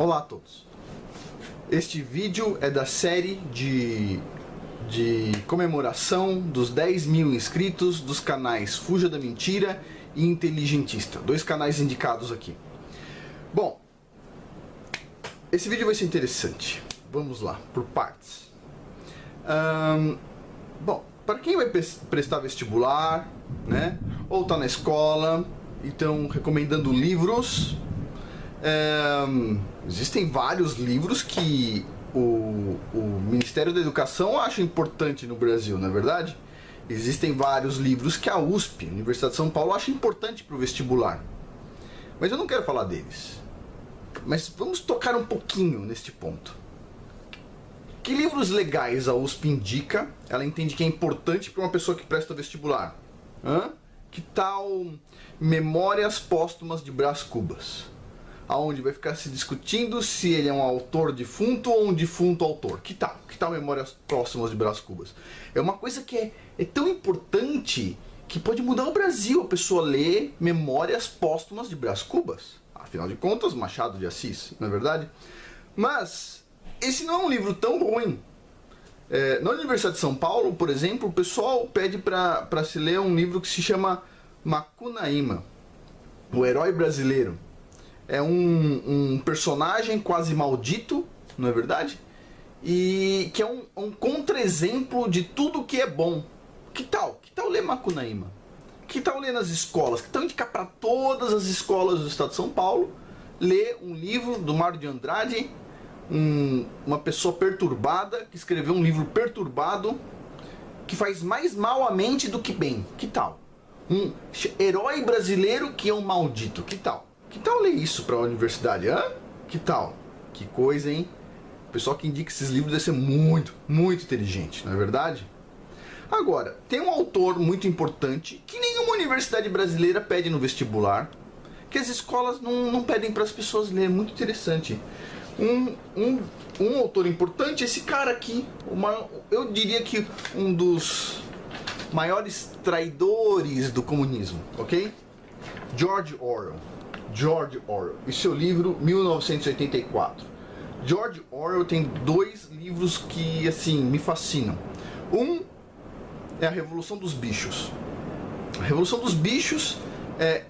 Olá a todos. Este vídeo é da série de comemoração dos 10 mil inscritos dos canais Fuja da Mentira e Inteligentista. Dois canais indicados aqui. Bom, esse vídeo vai ser interessante. Vamos lá, por partes. Bom, para quem vai prestar vestibular, né, ou está na escola e estão recomendando livros, existem vários livros que o Ministério da Educação acha importante no Brasil, não é verdade? Existem vários livros que a USP, Universidade de São Paulo, acha importante para o vestibular. Mas eu não quero falar deles. Mas vamos tocar um pouquinho neste ponto. Que livros legais a USP indica, ela entende que é importante para uma pessoa que presta vestibular? Que tal Memórias Póstumas de Brás Cubas? Aonde vai ficar se discutindo se ele é um autor defunto ou um defunto autor. Que tal? Que tal Memórias Póstumas de Brás Cubas? É uma coisa que é tão importante que pode mudar o Brasil. A pessoa lê Memórias Póstumas de Brás Cubas. Afinal de contas, Machado de Assis, não é verdade? Mas esse não é um livro tão ruim. Na Universidade de São Paulo, por exemplo, o pessoal pede para se ler um livro que se chama Macunaíma, o herói brasileiro. É um personagem quase maldito, não é verdade? E que é um contra-exemplo de tudo que é bom. Que tal? Que tal ler Macunaíma? Que tal ler nas escolas? Que tal indicar para todas as escolas do estado de São Paulo ler um livro do Mário de Andrade, uma pessoa perturbada, que escreveu um livro perturbado, que faz mais mal à mente do que bem. Que tal? Um herói brasileiro que é um maldito. Que tal? Que tal ler isso para a universidade? Que tal? Que coisa, hein? O pessoal que indica esses livros deve ser muito, muito inteligente, não é verdade? Agora, tem um autor muito importante que nenhuma universidade brasileira pede no vestibular, que as escolas não pedem para as pessoas lerem. Muito interessante. Um autor importante, esse cara aqui, eu diria que um dos maiores traidores do comunismo, ok? George Orwell. George Orwell e seu livro 1984. George Orwell tem dois livros que, assim, me fascinam. Um é A Revolução dos Bichos. A Revolução dos Bichos é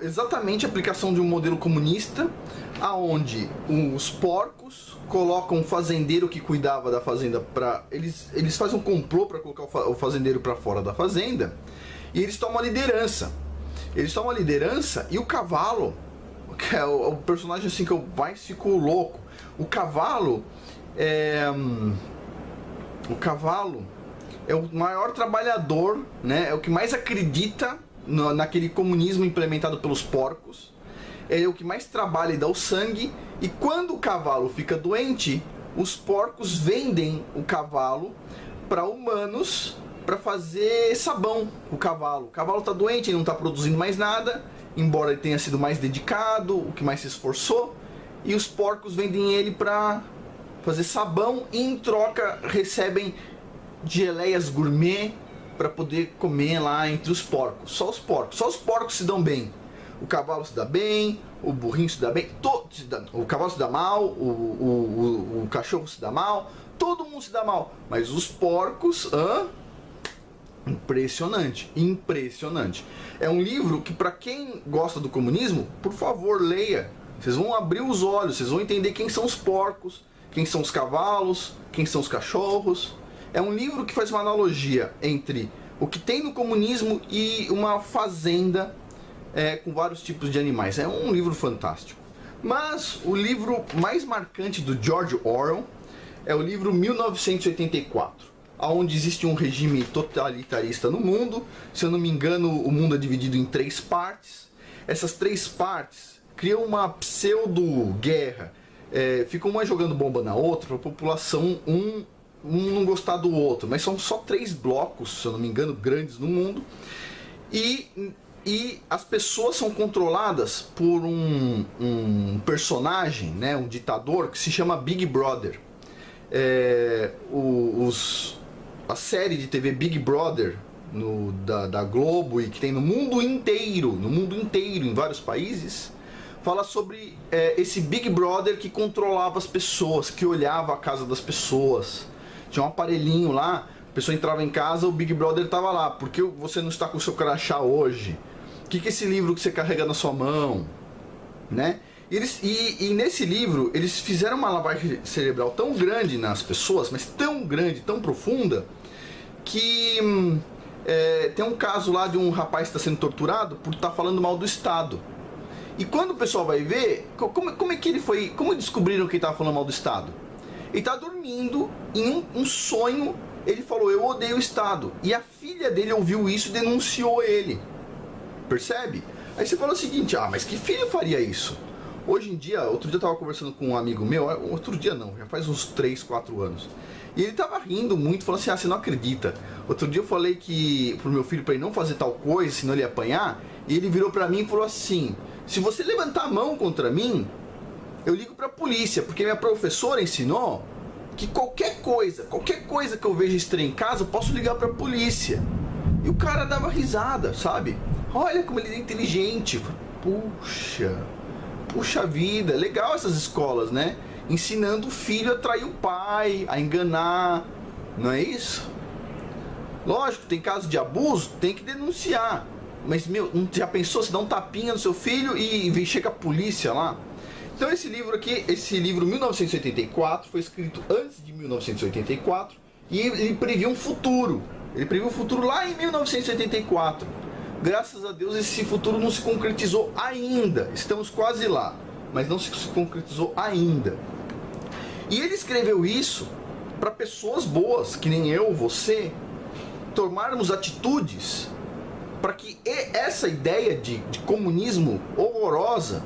exatamente a aplicação de um modelo comunista, aonde os porcos colocam um fazendeiro que cuidava da fazenda para eles fazem um complô para colocar o fazendeiro para fora da fazenda, e eles tomam a liderança. Eles tomam a liderança e o cavalo, que é o personagem assim que eu mais fico louco. O cavalo é o maior trabalhador, né? É o que mais acredita naquele comunismo implementado pelos porcos. É o que mais trabalha e dá o sangue. E quando o cavalo fica doente, os porcos vendem o cavalo para humanos para fazer sabão com o cavalo. O cavalo está doente, ele não está produzindo mais nada, embora ele tenha sido mais dedicado, o que mais se esforçou, e os porcos vendem ele para fazer sabão e em troca recebem geleias gourmet para poder comer lá entre os porcos. Só os porcos se dão bem. O cavalo se dá bem, o burrinho se dá bem, o cavalo se dá mal, o cachorro se dá mal, todo mundo se dá mal, mas os porcos, impressionante, impressionante. É um livro que, para quem gosta do comunismo, por favor, leia. Vocês vão abrir os olhos, vocês vão entender quem são os porcos, quem são os cavalos, quem são os cachorros. É um livro que faz uma analogia entre o que tem no comunismo e uma fazenda com vários tipos de animais. É um livro fantástico. Mas o livro mais marcante do George Orwell é o livro 1984. Onde existe um regime totalitarista no mundo. Se eu não me engano, o mundo é dividido em 3 partes. Essas 3 partes criam uma pseudo-guerra. Ficam uma jogando bomba na outra para a população um não gostar do outro. Mas são só 3 blocos, se eu não me engano, grandes no mundo. E as pessoas são controladas por um personagem, né, um ditador que se chama Big Brother. A série de TV Big Brother da Globo e que tem no mundo inteiro, em vários países, fala sobre esse Big Brother que controlava as pessoas, que olhava a casa das pessoas. Tinha um aparelhinho lá, a pessoa entrava em casa, o Big Brother estava lá. Por que você não está com o seu crachá hoje? O que é esse livro que você carrega na sua mão? Né? E nesse livro, eles fizeram uma lavagem cerebral tão grande nas pessoas, mas tão grande, tão profunda, que tem um caso lá de um rapaz que está sendo torturado por estar falando mal do Estado. E quando o pessoal vai ver, como é que ele foi, como descobriram que ele estava falando mal do Estado? Ele está dormindo, em um sonho, ele falou, eu odeio o Estado. E a filha dele ouviu isso e denunciou ele. Percebe? Aí você fala o seguinte, mas que filho faria isso? Hoje em dia, outro dia eu estava conversando com um amigo meu, outro dia não, já faz uns 3, 4 anos. E ele estava rindo muito, falando assim, você não acredita. Outro dia eu falei pro meu filho para ele não fazer tal coisa, senão ele ia apanhar. E ele virou para mim e falou assim, se você levantar a mão contra mim, eu ligo para a polícia, porque minha professora ensinou que qualquer coisa que eu veja estranha em casa, eu posso ligar para a polícia. E o cara dava risada, sabe? Olha como ele é inteligente. Puxa vida, legal essas escolas, né? Ensinando o filho a trair o pai, a enganar, não é isso? Lógico, tem caso de abuso, tem que denunciar. Mas, já pensou se dá um tapinha no seu filho e chega a polícia lá? Então esse livro aqui, esse livro 1984, foi escrito antes de 1984 e ele previa um futuro. Ele previu um futuro lá em 1984. Graças a Deus esse futuro não se concretizou ainda. Estamos quase lá, mas não se concretizou ainda. E ele escreveu isso para pessoas boas, que nem eu, você, tomarmos atitudes para que essa ideia de comunismo horrorosa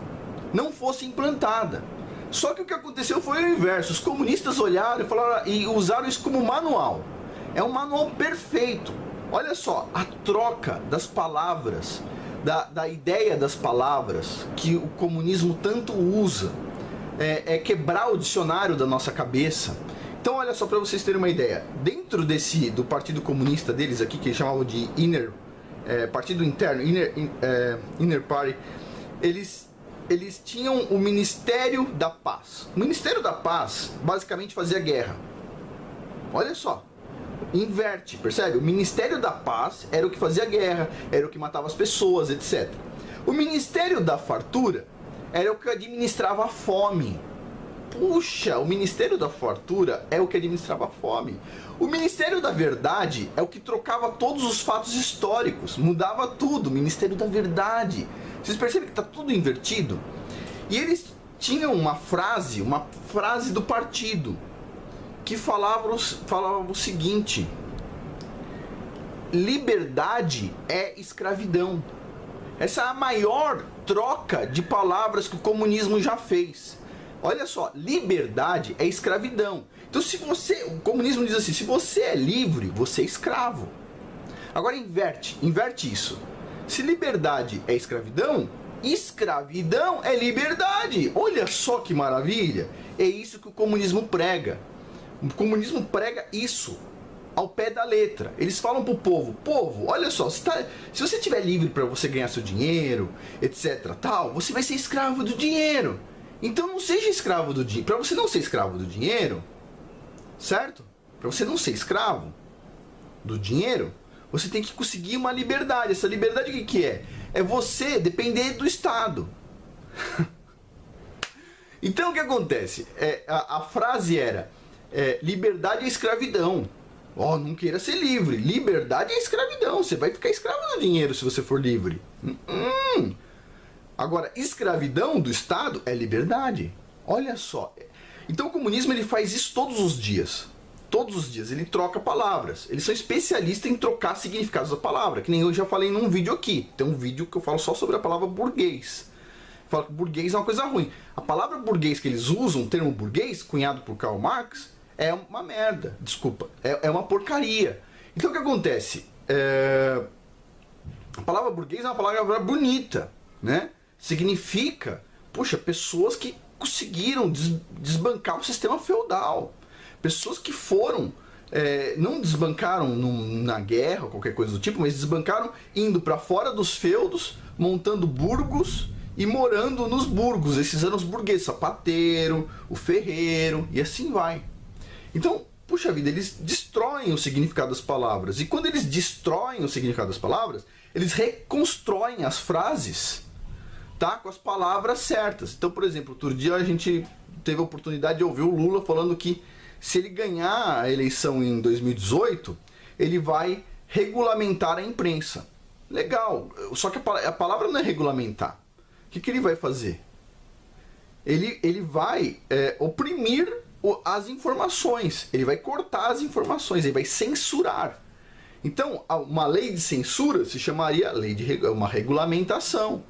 não fosse implantada. Só que o que aconteceu foi o inverso. Os comunistas olharam e falaram e usaram isso como manual. É um manual perfeito. Olha só, a troca das palavras, da ideia das palavras que o comunismo tanto usa, é quebrar o dicionário da nossa cabeça. Então olha só, para vocês terem uma ideia, dentro do Partido Comunista deles aqui, que eles chamavam de Partido Interno, Inner Party, eles tinham o Ministério da Paz. O Ministério da Paz basicamente fazia guerra. Olha só. Inverte, percebe? O Ministério da Paz era o que fazia guerra, era o que matava as pessoas, etc. O Ministério da Fartura era o que administrava a fome. Puxa, o Ministério da Fartura é o que administrava a fome. O Ministério da Verdade é o que trocava todos os fatos históricos, mudava tudo. O Ministério da Verdade. Vocês percebem que está tudo invertido? E eles tinham uma frase do partido, que falava o seguinte: liberdade é escravidão. Essa é a maior troca de palavras que o comunismo já fez. Olha só, liberdade é escravidão. Então o comunismo diz assim, se você é livre, você é escravo. Agora inverte isso. Se liberdade é escravidão, escravidão é liberdade. Olha só que maravilha. É isso que o comunismo prega. O comunismo prega isso ao pé da letra. Eles falam pro povo, olha só, se você estiver livre para você ganhar seu dinheiro, etc, tal, você vai ser escravo do dinheiro. Então não seja escravo do dinheiro. Para você não ser escravo do dinheiro, certo? Para você não ser escravo do dinheiro, você tem que conseguir uma liberdade. Essa liberdade o que é? É você depender do Estado. Então o que acontece? A frase era liberdade é escravidão. Não queira ser livre. Liberdade é escravidão. Você vai ficar escravo do dinheiro se você for livre. Agora, escravidão do Estado é liberdade. Olha só. Então o comunismo ele faz isso todos os dias. Todos os dias. Ele troca palavras. Eles são especialistas em trocar significados da palavra. Que nem eu já falei num vídeo aqui. Tem um vídeo que eu falo só sobre a palavra burguês. Falo que burguês é uma coisa ruim. A palavra burguês que eles usam, o termo burguês, cunhado por Karl Marx, é uma merda. Desculpa. É uma porcaria. Então o que acontece? A palavra burguês é uma palavra bonita, né? Significa, pessoas que conseguiram desbancar o sistema feudal. Pessoas que foram, não desbancaram na guerra, qualquer coisa do tipo, mas desbancaram indo para fora dos feudos, montando burgos e morando nos burgos, esses anos burgueses, sapateiro, o ferreiro e assim vai. Então, puxa vida, eles destroem o significado das palavras. E quando eles destroem o significado das palavras, eles reconstroem as frases, tá, com as palavras certas. Então, por exemplo, outro dia a gente teve a oportunidade de ouvir o Lula falando que se ele ganhar a eleição em 2018, ele vai regulamentar a imprensa. Legal, só que a palavra não é regulamentar. O que ele vai fazer? Ele vai oprimir as informações, ele vai cortar as informações, ele vai censurar. Então, uma lei de censura se chamaria uma regulamentação.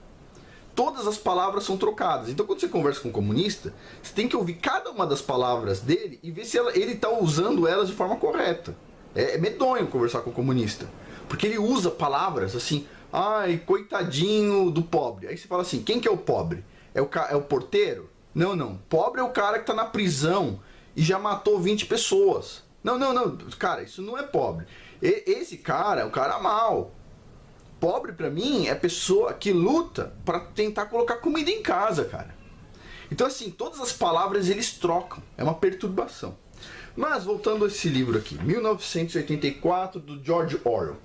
Todas as palavras são trocadas. Então, quando você conversa com um comunista, você tem que ouvir cada uma das palavras dele e ver se ele está usando elas de forma correta. É medonho conversar com um comunista, porque ele usa palavras assim, ai, coitadinho do pobre. Aí você fala assim, quem que é o pobre? É o porteiro? Não. Pobre é o cara que está na prisão e já matou 20 pessoas. Não. Cara, isso não é pobre. Esse cara é um cara mau. Pobre pra mim é pessoa que luta para tentar colocar comida em casa, cara. Então assim, todas as palavras eles trocam. É uma perturbação. Mas voltando a esse livro aqui, 1984, do George Orwell.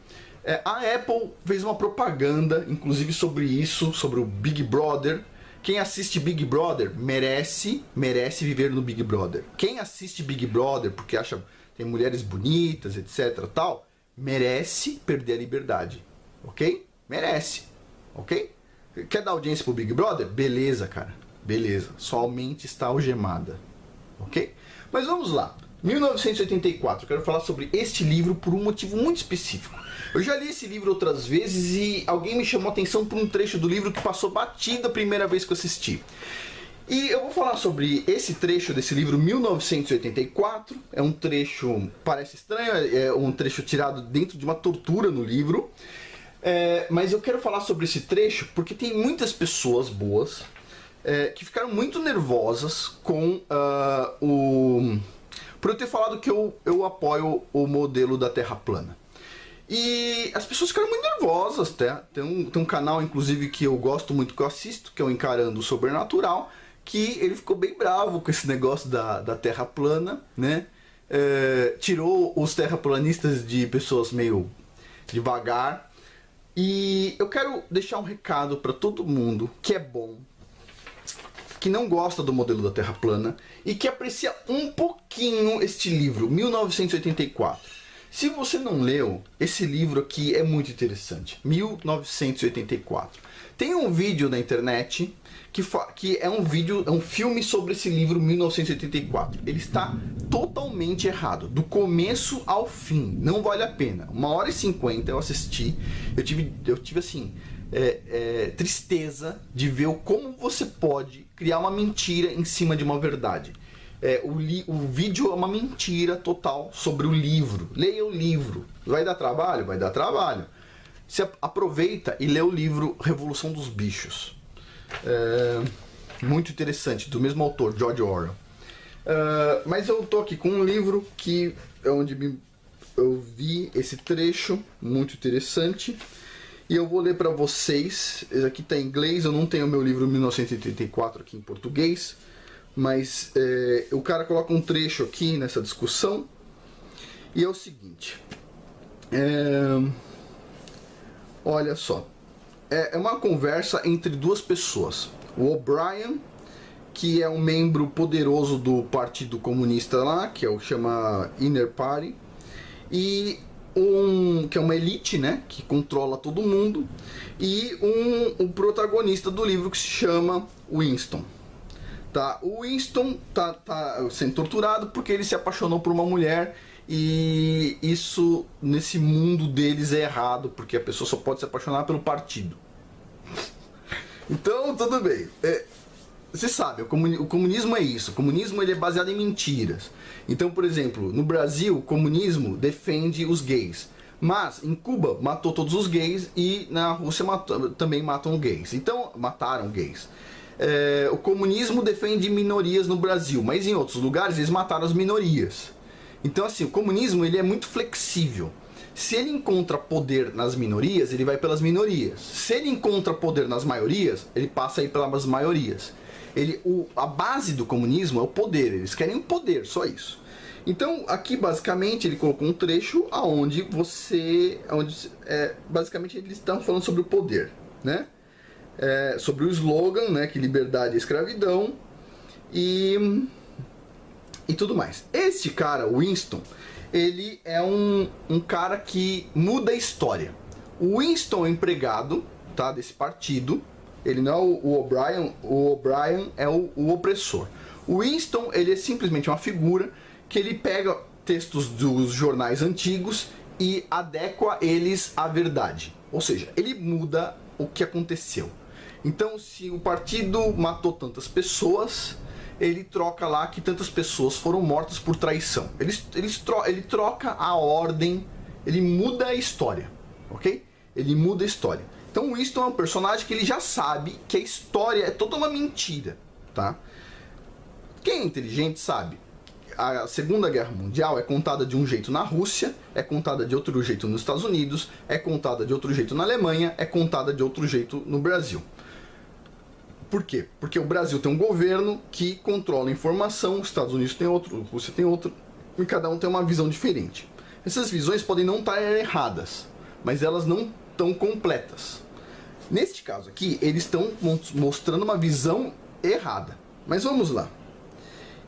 A Apple fez uma propaganda, inclusive sobre isso, sobre o Big Brother. Quem assiste Big Brother merece viver no Big Brother. Quem assiste Big Brother porque acha tem mulheres bonitas, etc, tal, merece perder a liberdade. Ok? Merece. Ok? Quer dar audiência pro Big Brother? Beleza, cara. Beleza. Sua mente está algemada. Ok? Mas vamos lá. 1984. Eu quero falar sobre este livro por um motivo muito específico. Eu já li esse livro outras vezes e alguém me chamou a atenção por um trecho do livro que passou batido a primeira vez que eu assisti. E eu vou falar sobre esse trecho desse livro, 1984. É um trecho, parece estranho, é um trecho tirado dentro de uma tortura no livro. Mas eu quero falar sobre esse trecho porque tem muitas pessoas boas que ficaram muito nervosas com por eu ter falado que eu apoio o modelo da Terra plana. E as pessoas ficaram muito nervosas, tá? Tem um canal, inclusive, que eu gosto muito, que eu assisto, que é o Encarando o Sobrenatural, que ele ficou bem bravo com esse negócio da Terra plana, né? Tirou os terraplanistas de pessoas meio devagar. E eu quero deixar um recado para todo mundo que é bom, que não gosta do modelo da Terra plana e que aprecia um pouquinho este livro, 1984. Se você não leu, esse livro aqui é muito interessante, 1984. Tem um vídeo na internet que é um filme sobre esse livro, 1984. Ele está totalmente errado, do começo ao fim, não vale a pena. 1h50 eu assisti, eu tive assim, tristeza de ver como você pode criar uma mentira em cima de uma verdade. O vídeo é uma mentira total sobre o livro. Leia o livro. Vai dar trabalho? Vai dar trabalho. Você aproveita e lê o livro Revolução dos Bichos. Muito interessante, do mesmo autor, George Orwell. Mas eu tô aqui com um livro que é onde eu vi esse trecho, muito interessante. E eu vou ler para vocês. Esse aqui está em inglês, eu não tenho o meu livro 1984 aqui em português. Mas o cara coloca um trecho aqui nessa discussão. E é o seguinte. Olha só. É uma conversa entre duas pessoas. O O'Brien, que é um membro poderoso do Partido Comunista lá, que chama Inner Party. E que é uma elite, né, que controla todo mundo. E um protagonista do livro que se chama Winston. Tá? O Winston tá sendo torturado porque ele se apaixonou por uma mulher e isso nesse mundo deles é errado, porque a pessoa só pode se apaixonar pelo partido. Então, tudo bem. Você sabe, o comunismo é isso. O comunismo ele é baseado em mentiras. Então, por exemplo, no Brasil, o comunismo defende os gays. Mas em Cuba matou todos os gays e na Rússia também matam gays. Então, mataram gays. O comunismo defende minorias no Brasil, mas em outros lugares eles mataram as minorias. Então assim, o comunismo ele é muito flexível. Se ele encontra poder nas minorias, ele vai pelas minorias. Se ele encontra poder nas maiorias, ele passa aí pelas maiorias. A base do comunismo é o poder, eles querem o poder, só isso. Então, aqui basicamente ele colocou um trecho onde basicamente eles estão falando sobre o poder, né? Sobre o slogan, né, que liberdade é escravidão e tudo mais. Este cara, Winston, ele é um cara que muda a história. O Winston é empregado, tá, desse partido. Ele não é o O'Brien. O O'Brien é o opressor. O Winston, ele é simplesmente uma figura que ele pega textos dos jornais antigos e adequa eles à verdade. Ou seja, ele muda o que aconteceu. Então, se o partido matou tantas pessoas, ele troca lá que tantas pessoas foram mortas por traição. Ele troca a ordem, ele muda a história, ok? Ele muda a história. Então o Winston é um personagem que ele já sabe que a história é toda uma mentira, tá? Quem é inteligente sabe. A Segunda Guerra Mundial é contada de um jeito na Rússia, é contada de outro jeito nos Estados Unidos, é contada de outro jeito na Alemanha, é contada de outro jeito no Brasil. Por quê? Porque o Brasil tem um governo que controla a informação, os Estados Unidos tem outro, a Rússia tem outro, e cada um tem uma visão diferente. Essas visões podem não estar erradas, mas elas não estão completas. Neste caso aqui, eles estão mostrando uma visão errada. Mas vamos lá.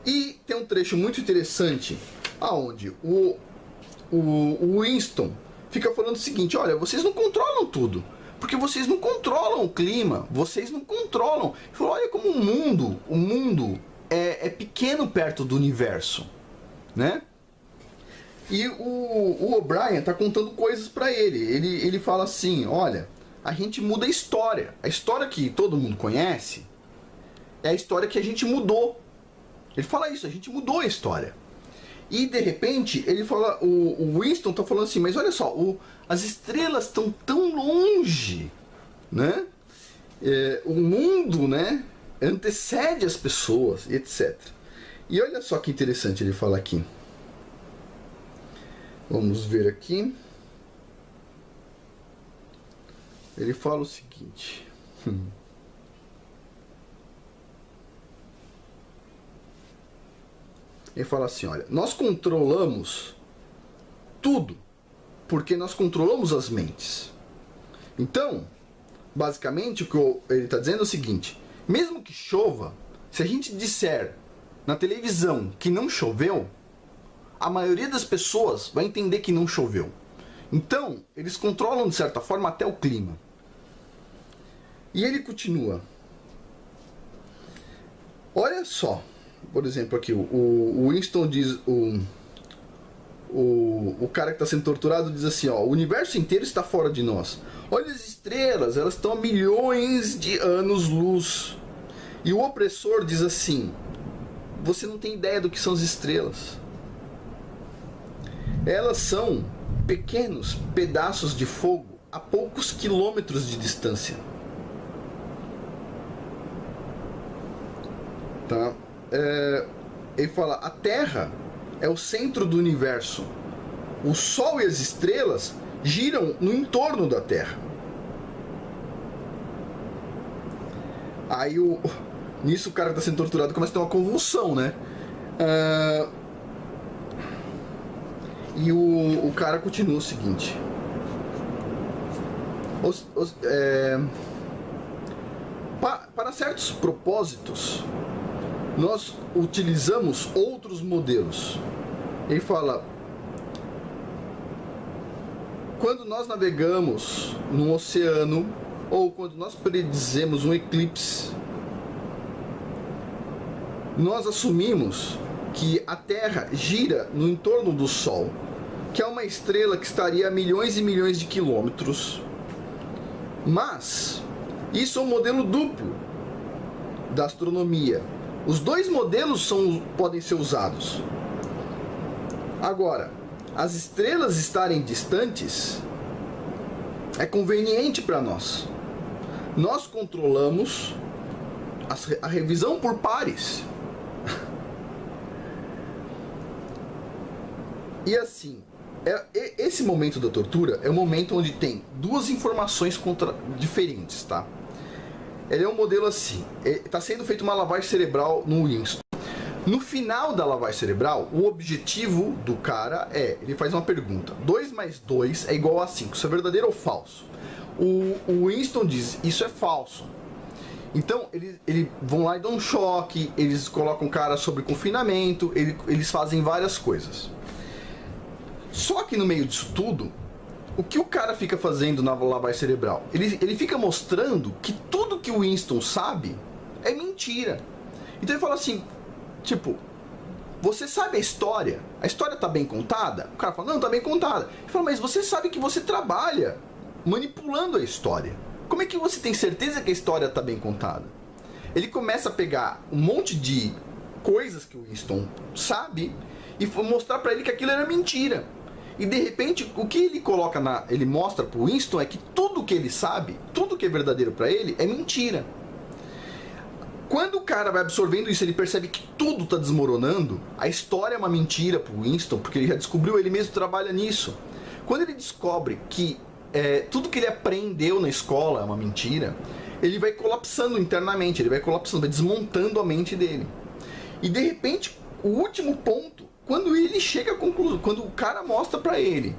E tem um trecho muito interessante, aonde o Winston fica falando o seguinte: olha, vocês não controlam tudo. Porque vocês não controlam o clima, vocês não controlam. Ele falou, olha como o mundo é pequeno perto do universo, né? E o O'Brien tá contando coisas para ele. Ele fala assim, olha, a gente muda a história. A história que todo mundo conhece é a história que a gente mudou. Ele fala isso, a gente mudou a história. E de repente ele fala, o Winston tá falando assim, mas olha só, as estrelas estão tão longe, né? O mundo, né, antecede as pessoas, etc. E olha só que interessante ele fala aqui. Vamos ver aqui. Ele fala o seguinte. Ele fala assim, olha, nós controlamos tudo, porque nós controlamos as mentes. Então, basicamente, o que ele está dizendo é o seguinte, mesmo que chova, se a gente disser na televisão que não choveu, a maioria das pessoas vai entender que não choveu. Então, eles controlam de certa forma até o clima. E ele continua. Olha só. Por exemplo, aqui, o Winston diz, o cara que está sendo torturado diz assim, ó, o universo inteiro está fora de nós. Olha as estrelas, elas estão a milhões de anos-luz. E o opressor diz assim, você não tem ideia do que são as estrelas. Elas são pequenos pedaços de fogo a poucos quilômetros de distância. Tá? Ele fala, a Terra é o centro do universo. O Sol e as estrelas giram no entorno da Terra. Aí nisso o cara que está sendo torturado começa a ter uma convulsão, né? E o cara continua o seguinte. Para certos propósitos, nós utilizamos outros modelos. Ele fala, quando nós navegamos no oceano, ou quando nós predizemos um eclipse, nós assumimos que a Terra gira no entorno do Sol, que é uma estrela que estaria a milhões e milhões de quilômetros. Mas isso é um modelo duplo da astronomia. Os dois modelos podem ser usados. Agora, as estrelas estarem distantes é conveniente para nós. Nós controlamos a revisão por pares. E assim, Esse momento da tortura é o momento onde tem duas informações diferentes, tá? Ele é um modelo assim, está sendo feita uma lavagem cerebral no Winston. No final da lavagem cerebral, o objetivo do cara ele faz uma pergunta: 2 mais 2 é igual a 5, isso é verdadeiro ou falso? O Winston diz, isso é falso. Então, eles vão lá e dão um choque, eles colocam o cara sobre confinamento, eles fazem várias coisas. Só que no meio disso tudo, o que o cara fica fazendo na lavagem cerebral? Ele fica mostrando que tudo que o Winston sabe é mentira. Então ele fala assim, tipo, você sabe a história? A história tá bem contada? O cara fala, não, tá bem contada. Ele fala, mas você sabe que você trabalha manipulando a história. Como é que você tem certeza que a história tá bem contada? Ele começa a pegar um monte de coisas que o Winston sabe e mostrar pra ele que aquilo era mentira. E de repente, o que ele mostra pro Winston é que tudo que ele sabe, tudo que é verdadeiro pra ele, é mentira. Quando o cara vai absorvendo isso, ele percebe que tudo tá desmoronando, a história é uma mentira pro Winston, porque ele já descobriu, ele mesmo trabalha nisso. Quando ele descobre que tudo que ele aprendeu na escola é uma mentira, ele vai colapsando internamente, ele vai colapsando, vai desmontando a mente dele. E de repente, o último ponto, quando ele chega à conclusão, quando o cara mostra pra ele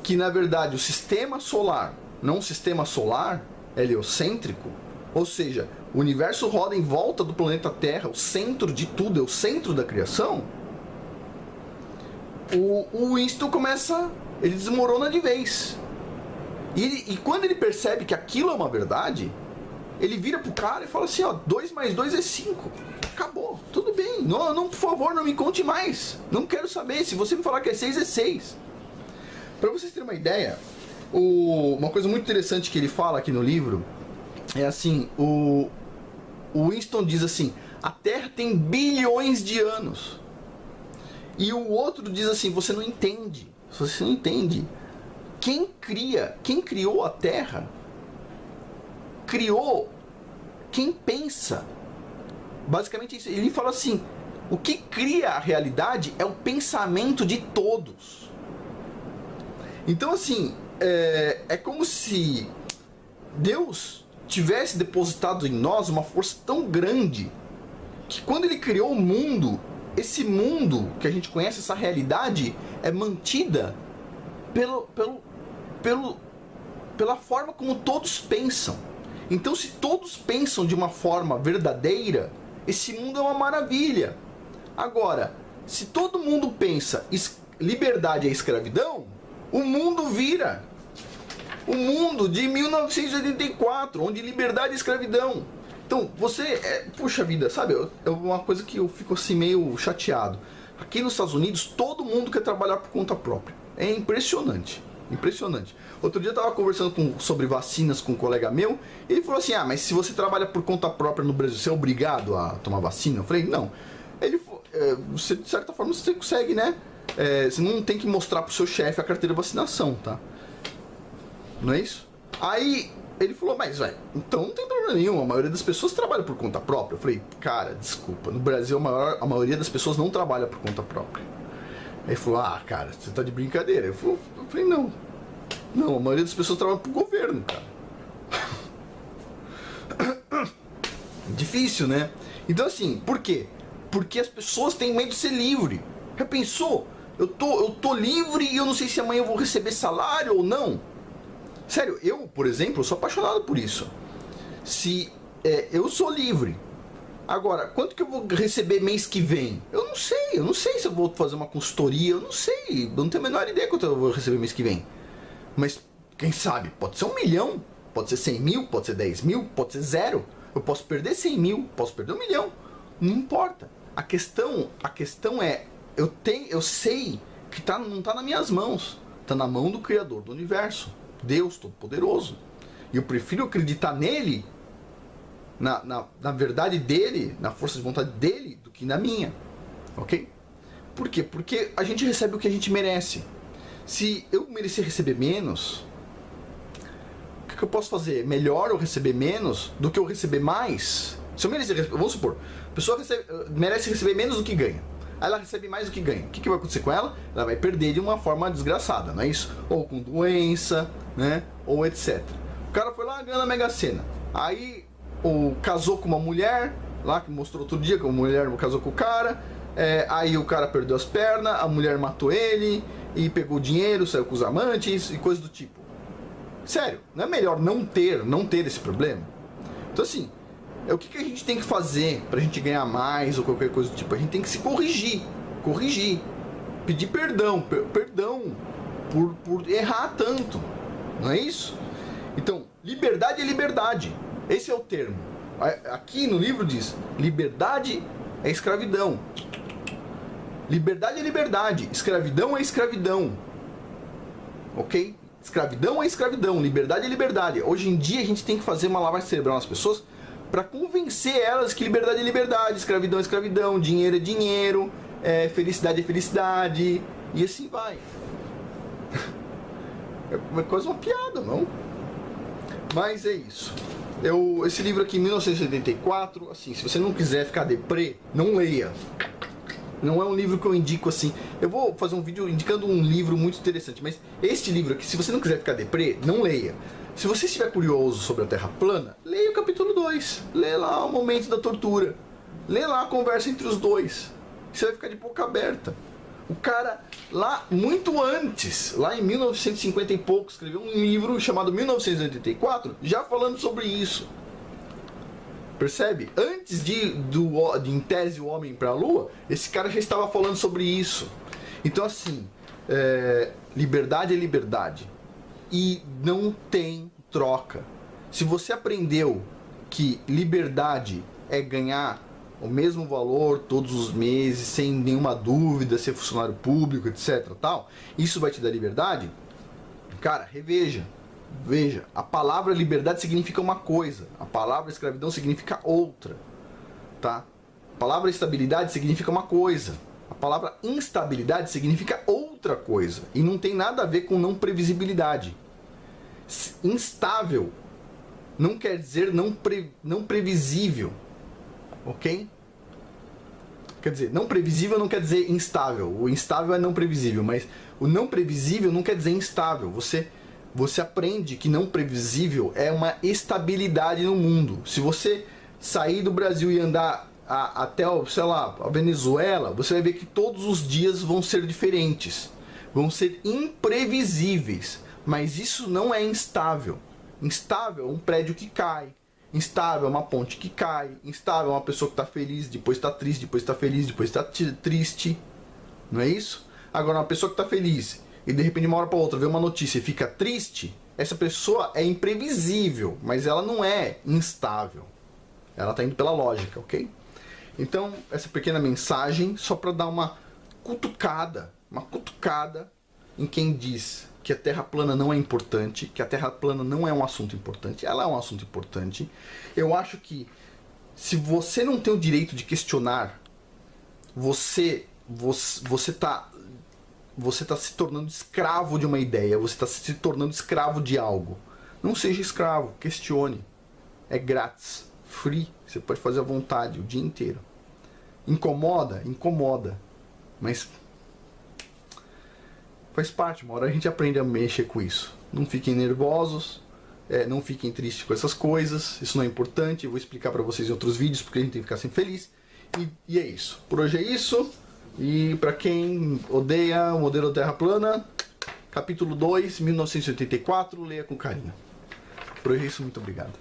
que na verdade o sistema solar, não um sistema solar, é heliocêntrico, ou seja, o universo roda em volta do planeta Terra, o centro de tudo, é o centro da criação, o Winston ele desmorona de vez. E quando ele percebe que aquilo é uma verdade, ele vira pro cara e fala assim, ó, 2 mais 2 é 5. Acabou, tudo bem. Não, por favor, não me conte mais. Não quero saber. Se você me falar que é 6, é 6. Pra vocês terem uma ideia, uma coisa muito interessante que ele fala aqui no livro é assim, o Winston diz assim, a Terra tem bilhões de anos. E o outro diz assim, você não entende. Você não entende. Quem criou a Terra, criou quem pensa. Basicamente isso. Ele fala assim, o que cria a realidade é o pensamento de todos. Então assim, é como se Deus tivesse depositado em nós uma força tão grande que quando ele criou o mundo, esse mundo que a gente conhece, essa realidade, é mantida pela forma como todos pensam. Então, se todos pensam de uma forma verdadeira, esse mundo é uma maravilha. Agora, se todo mundo pensa liberdade é escravidão, o mundo vira o mundo de 1984, onde liberdade é escravidão. Então, puxa vida, sabe? É uma coisa que eu fico assim meio chateado. Aqui nos Estados Unidos, todo mundo quer trabalhar por conta própria. É impressionante. Impressionante. Outro dia eu estava conversando sobre vacinas com um colega meu, e ele falou assim, mas se você trabalha por conta própria no Brasil, você é obrigado a tomar vacina? Eu falei, não. Ele falou, você, de certa forma você consegue, né? Você não tem que mostrar pro seu chefe a carteira de vacinação, tá? Não é isso? Aí ele falou, mas então não tem problema nenhum, a maioria das pessoas trabalha por conta própria. Eu falei, cara, desculpa, no Brasil a maioria das pessoas não trabalha por conta própria. Aí ele falou, cara, você tá de brincadeira. Eu falei, não, a maioria das pessoas trabalha pro governo, cara. Difícil, né? Então assim, por quê? Porque as pessoas têm medo de ser livre. Já pensou? Eu tô livre e eu não sei se amanhã eu vou receber salário ou não. Sério, eu, por exemplo, sou apaixonado por isso. Eu sou livre. Agora, quanto que eu vou receber mês que vem? Eu não sei se eu vou fazer uma consultoria, eu não tenho a menor ideia quanto eu vou receber mês que vem. Mas, quem sabe, pode ser 1 milhão, pode ser 100 mil, pode ser 10 mil, pode ser 0. Eu posso perder 100 mil, posso perder 1 milhão, não importa. A questão é, eu sei que não está nas minhas mãos, está na mão do Criador do Universo, Deus Todo-Poderoso. E eu prefiro acreditar nele, na verdade dele, na força de vontade dele, do que na minha. Ok? Por quê? Porque a gente recebe o que a gente merece. Se eu merecer receber menos, o que eu posso fazer? Melhor eu receber menos do que eu receber mais? Se eu merecer, vamos supor, a pessoa merece receber menos do que ganha. Aí ela recebe mais do que ganha. O que vai acontecer com ela? Ela vai perder de uma forma desgraçada, não é isso? Ou com doença, né? Ou etc. O cara foi lá, ganhou na Mega Sena. Aí casou com uma mulher, lá que mostrou outro dia que a mulher casou com o cara. Aí o cara perdeu as pernas, a mulher matou ele e pegou o dinheiro, saiu com os amantes e coisa do tipo. Sério, não é melhor não ter esse problema? Então assim, o que a gente tem que fazer pra gente ganhar mais ou qualquer coisa do tipo? A gente tem que se corrigir, pedir perdão por errar tanto, não é isso? Então, liberdade é liberdade, esse é o termo. Aqui no livro diz, liberdade é escravidão. Liberdade é liberdade, escravidão é escravidão, ok? Escravidão é escravidão, liberdade é liberdade. Hoje em dia a gente tem que fazer uma lavagem cerebral nas pessoas para convencer elas que liberdade é liberdade, escravidão é escravidão, dinheiro é dinheiro, felicidade é felicidade, e assim vai. É quase uma piada, não? Mas é isso. Esse livro aqui, 1984, assim, se você não quiser ficar deprê, não leia. Não é um livro que eu indico assim. Eu vou fazer um vídeo indicando um livro muito interessante, mas este livro aqui, se você não quiser ficar deprê, não leia. Se você estiver curioso sobre a Terra plana, leia o capítulo 2. Lê lá o momento da tortura. Lê lá a conversa entre os dois. Você vai ficar de boca aberta. O cara, lá muito antes, lá em 1950 e pouco, escreveu um livro chamado 1984, já falando sobre isso. Percebe? Antes de em tese, o homem para a Lua, esse cara já estava falando sobre isso. Então assim, liberdade é liberdade. E não tem troca. Se você aprendeu que liberdade é ganhar o mesmo valor todos os meses, sem nenhuma dúvida, ser funcionário público, etc, tal, isso vai te dar liberdade? Cara, reveja. Veja, a palavra liberdade significa uma coisa, a palavra escravidão significa outra, tá? A palavra estabilidade significa uma coisa, a palavra instabilidade significa outra coisa, e não tem nada a ver com não previsibilidade. Instável não quer dizer não previsível, ok? Quer dizer, não previsível não quer dizer instável, o instável é não previsível, mas o não previsível não quer dizer instável. Você aprende que não previsível é uma estabilidade no mundo. Se você sair do Brasil e andar até, sei lá, a Venezuela, você vai ver que todos os dias vão ser diferentes. Vão ser imprevisíveis. Mas isso não é instável. Instável é um prédio que cai. Instável é uma ponte que cai. Instável é uma pessoa que está feliz, depois está triste, depois está feliz, depois está triste. Não é isso? Agora, uma pessoa que está feliz e de repente de uma hora para outra vê uma notícia e fica triste, essa pessoa é imprevisível, mas ela não é instável. Ela está indo pela lógica, ok? Então, essa pequena mensagem só para dar uma cutucada em quem diz que a Terra plana não é importante, que a Terra plana não é um assunto importante. Ela é um assunto importante. Eu acho que se você não tem o direito de questionar, você está se tornando escravo de uma ideia, você está se tornando escravo de algo. Não seja escravo, questione. É grátis, free, você pode fazer à vontade o dia inteiro. Incomoda? Incomoda. Mas faz parte, uma hora a gente aprende a mexer com isso. Não fiquem nervosos, não fiquem tristes com essas coisas, isso não é importante, eu vou explicar para vocês em outros vídeos, porque a gente tem que ficar sempre feliz. E é isso. Por hoje é isso. E para quem odeia o modelo Terra plana, capítulo 2, 1984, leia com carinho. Por hoje é isso, muito obrigado.